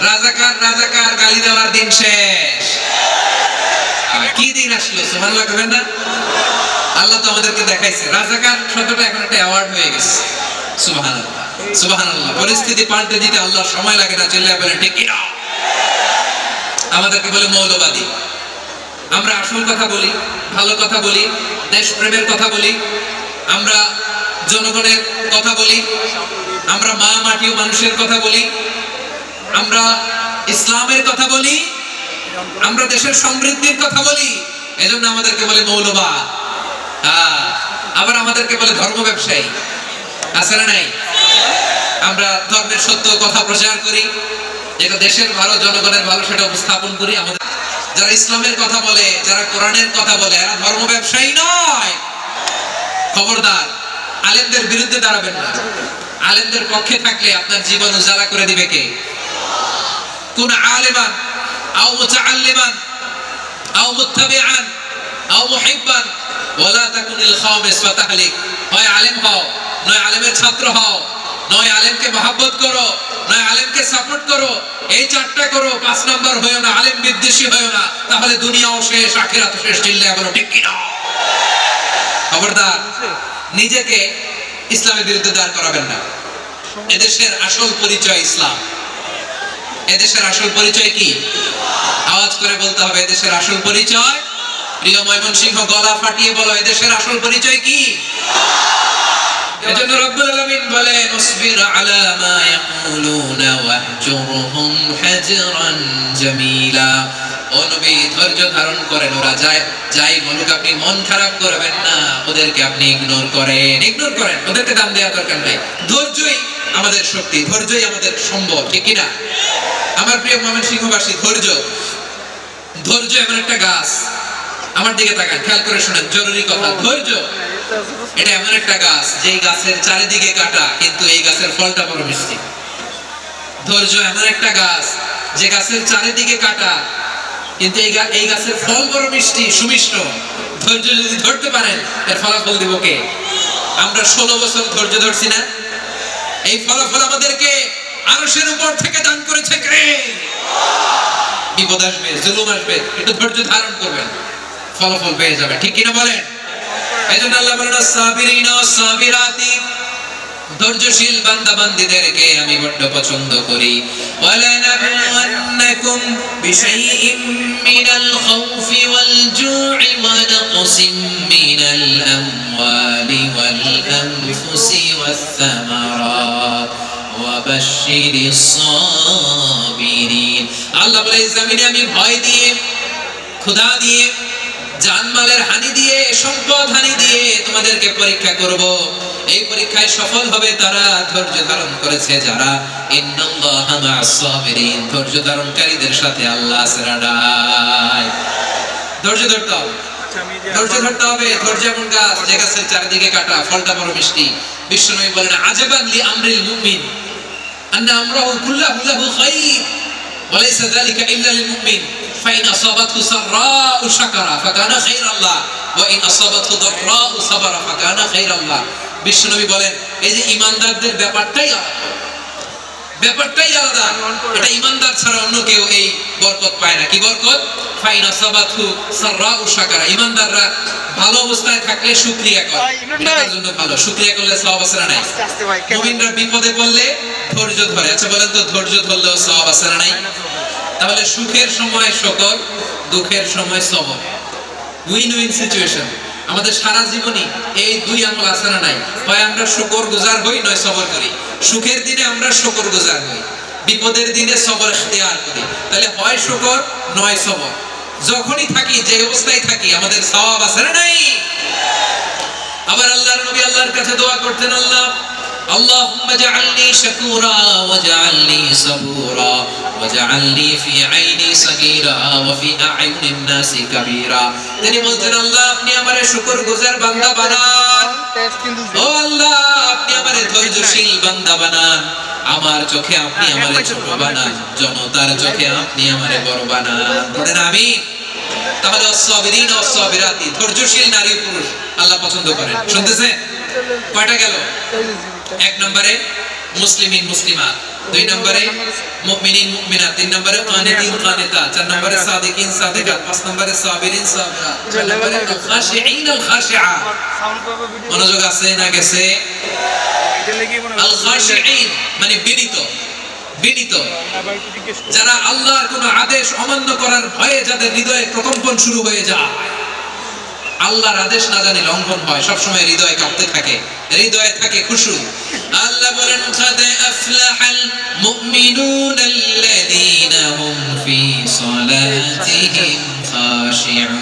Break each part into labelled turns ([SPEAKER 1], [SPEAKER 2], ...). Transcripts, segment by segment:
[SPEAKER 1] রাজাকার রাজাকার গালি দেওয়ার দিন শেষ। কি দিন আসলো, সুবহানাল্লাহ কইবেন না? আল্লাহ তো আমাদেরকে দেখাইছে রাজাকার শব্দটা এখন একটা অ্যাওয়ার্ড হয়ে গেছে। সুবহানাল্লাহ সুবহানাল্লাহ। পরিস্থিতি পাল্টে দিতে আল্লাহর সময় লাগে না, চিল্লায় বলে ঠিক না। আমাদেরকে বলে মৌলবাদী। আমরা আসল কথা বলি, ভালো কথা বলি, দেশপ্রেমের কথা বলি, আমরা জনগণের কথা বলি, আমরা মা মাটি ও মানুষের কথা বলি, আমরা ইসলামের কথা বলি, আমরা দেশের সমৃদ্ধির কথা বলি। এজন্য আমাদেরকে বলে মৌলবাদ। আবার আমাদেরকে বলে ধর্ম ব্যবসায়ী। আছে না নাই? আমরা ধর্মের সত্য কথা প্রচার করি, যেটা দেশের ভালো জনগণের ভালো সেটা উপস্থাপন করি। আমাদের যারা ইসলামের কথা বলে, যারা কোরআনের কথা বলে, এরা ধর্ম ব্যবসায়ী নয়। খবরদার, আলেমদের বিরুদ্ধে দাঁড়াবেন না। আলেমদের পক্ষে থাকলে আপনার জীবন উজালা করে দিবে কে? কোন আলেমান আও মুতাআল্লিমান আও মুত্তাবিআন আও মুহিব্বান ওয়ালা তাকুনিল খাওমিস ফাতাহলিক। হয় আলেম হও, নয় আলেমের ছাত্র হও, নয় আলেমকে মহব্বত করো, নয় আলেমকে সাপোর্ট করো। এই চারটা করো, 5 নাম্বার হয়ো না, আলেম বিদ্বেষী হয়ো না, তাহলে দুনিয়াও শেষ আখিরাতও শেষ। চিল্লায় বলো ঠিক কি না? খবরদার, নিজেকে ইসলামের বিরুদ্ধে দাঁড় করাবেন না। এদেশের আসল পরিচয় ইসলাম। এদেশের আসল পরিচয় কি? আওয়াজ করে বলতে হবে, এদেশের আসল পরিচয়। প্রিয় ময়মনসিংহ, গলা ফাটিয়ে বলো, এদেশের আসল পরিচয় কি? এজন্য রব্বুল আলামিন বলেন উসবির আলা মা ইয়াকুলুনা ওয়াহজুরহুম হাজরান জামিলা। ও নবী, ধৈর্য ধারণ করেন, ওরা যাই বলুক আপনি মন খারাপ করবেন না, ওদেরকে আপনি ইগনোর করেন, ওদেরকে দাম দেওয়ার দরকার নাই। ধৈর্যই আমাদের শক্তি, ধৈর্যই আমাদের সম্বল, ঠিক কি না? আমার প্রিয় ময়মনসিংহবাসী, ধৈর্য এমন একটা গাছ। আমার দিকে তাকান, খেয়াল করে শুনেন, জরুরি কথা। ধৈর্য এটা এমন একটা গাছ, যেই গাছের চারিদিকে কাটা, কিন্তু এই গাছের ফলটা বড় মিষ্টি। ধৈর্য এমন একটা গাছ, যে গাছের চারিদিকে কাটা, কিন্তু এই গাছের ফল বড় মিষ্টি, সুমিষ্ট। ধৈর্য যদি ধরতে পারেন, এর ফলাফল দিব কে? আমরা 16 বছর ধৈর্য ধরছি না? এই ফলাফল আমাদেরকে আরশের উপর থেকে দান করেছে কে? বিপদ আসবে, জুলুম আসবে, একটু ধৈর্য ধারণ করবেন, ফলাফল পেয়ে যাবে, ঠিক কিনা বলেন? এজন্য আল্লাহ বলেন আস-সাবিরিনা ওয়াস-সাবিরাতি, ধৈর্যশীল বান্দা বান্দীদেরকে আমি বড় পছন্দ করি। ওয়ালা নাবলুওয়ান্নাকুম বিশাইইম মিনাল খাউফি ওয়াল জু'i ওয়া নাকসিম মিনাল আমওয়ালি ওয়াল আনফুসি ওয়াস সামারাত ওয়া বাশশিরিস সাবিরিন। আল্লাহ বলে, এই জমিনে আমি ভয় দিয়ে, ক্ষুধা দিয়ে, জানমালের হানি দিয়ে, সম্পদ হানি দিয়ে তোমাদেরকে পরীক্ষা করব। এই পরীক্ষায় সফল হবে তারা, ধৈর্য ধারণ করেছে যারা। ইন্নাল্লাহা মা'আস সাবিরিন, ধৈর্য ধারণকারীদের সাথে আল্লাহ আছে। ধৈর্য ধরতে হবে, ধৈর্য এমন গাছ, যে গাছের চারিদিকে কাটা, ফলটা বড় মিষ্টি। বিশ্বনবী বলেন আজাবান লি আমরিল মুমিন আন্না আমরাহু কুল্লাহু লাহু খায়র ওয়া লাইসা যালিকা ইল্লা লিল মুমিন ফাইন আসাবাতহু সাররাউ শাকারা ফাকানা খায়রাল্লাহ ওয়া ইন আসাবাতহু দাররাউ সাবারা ফাকানা খায়রাল্লাহ। বিশ্বনবী বলেন, এই যে ঈমানদারদের ব্যাপারটাই আলাদা। এটা ঈমানদার ছাড়া অন্য কেউ এই বরকত পায় না। কি বরকত? ফাইন আসাবাতহু সাররাউ শাকারা। ঈমানদাররা ভালো অবস্থায় থাকলে শুকরিয়া করে, এটার জন্য ভালো। শুকরিয়া করলে সওয়াব আছে না নাই? মুমিনরা বিপদে পড়লে ধৈর্য ধরে। আচ্ছা বলেন তো, ধৈর্য ধরলেও সওয়াব আছে না নাই? তাহলে সুখের সময় শুকর, দুঃখের সময় সবর, উইন উইন সিচুয়েশন। আমাদের সারা জীবনই এই দুই আমল আছে না নাই? হয় আমরা শুকর গুজার হই, নয় সবর করি। সুখের দিনে আমরা শুকর গুজার হই, বিপদের দিনে সবর ইখতিয়ার করি। তাহলে হয় শুকর, নয় সবর। যখনই থাকি, যে অবস্থায় থাকি, আমাদের সওয়াব আছে না নাই? আবার আল্লাহর নবী আল্লাহর কাছে দোয়া করতেন, আল্লাহুম্মা জাআলনি শাকুরা ওয়াজআলনি সাবুরা ওয়াজআলনি ফি আইনি সাগীরা ওয়া ফি আ'ইউনিন নাসি কাবীরা। তিনি বলতেন, আল্লাহ আপনি আমারে শুকরগুজার বান্দা বানান, ও আল্লাহ আপনি আমারে ধৈর্যশীল বান্দা বানান, আমার চোখে আপনি আমারে ছোট বানান, জনতার চোখে আপনি আমারে বড় বানান। বলেন আমিন। তাহলে আস-সাবিরিন ওয়াস-সাবিরাতি, ধৈর্যশীল নারী পুরুষ আল্লাহ পছন্দ করেন। শুনতেছেন? কয়টা গেল? 1 নম্বরে মুসলিমিন মুসলিমাত, দুই নম্বরে মুমিনিন মুমিনাত, তিন নম্বরে কানিতিন কানিতাত, চার নম্বরে সাদিকিন সাদিকাত, পাঁচ নম্বরে সাবিরিন সাবিরাত, ছয় নম্বরে খাশিঈন আল খাশিআ। মনোযোগ আছে না গেছে? আল খাশিঈন মানে বিনীত, বিনীত, যারা আল্লাহর কোন আদেশ অমান্য করার ভয়ে যাদের হৃদয়ে প্রকম্পন শুরু হয়ে যায়, আল্লাহর আদেশ না জানি লঙ্ঘন হয়, সব সময় হৃদয় কাঁপতে থাকে, হৃদয়ে থাকে খুশু। আল্লাহ বলেন কাদ আফলাহাল মুমিনুন আল্লাযীনা হুম ফি সালাতিহিম খাশিউন।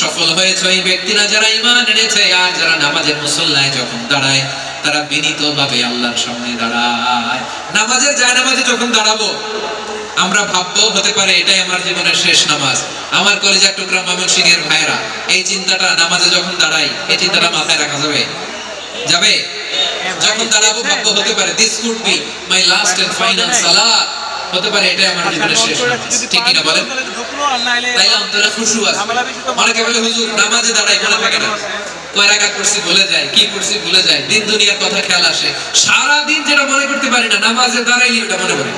[SPEAKER 1] সফল হয়েছে ওই ব্যক্তিরা যারা ঈমান এনেছে আর যারা নামাজের মুসল্লায় যখন দাঁড়ায় তারা বিনীতভাবে আল্লাহর সামনে দাঁড়ায়। নামাজের যায় নামাজে যখন দাঁড়াবো আমরা ভাববো হতে পারে এটাই আমার জীবনের শেষ নামাজ। আমার কলেজের টুকরা ময়মনসিংহের ভাইরা, এই চিন্তাটা নামাজে যখন দাঁড়াই এই চিন্তাটা মাথায় রাখা যাবে? যাবে? যখন দাঁড়াবো ভাববো হতে পারে this could be my last and final সালাত, হতে পারে এটাই আমার জীবনের শেষ নামাজ। ঠিক কি না বলেন? তাইলে অন্তরে খুশু আছে। অনেকে বলে হুজুর নামাজে দাঁড়াই মনে থাকে না, কয় রাকাত পড়ছি ভুলে যায়, কি পড়ছি ভুলে যায়, দিন দুনিয়ার কথা খেয়াল আসে, সারা দিন যেটা মনে করতে পারি না নামাজে দাঁড়াইলে ওটা মনে পড়ে।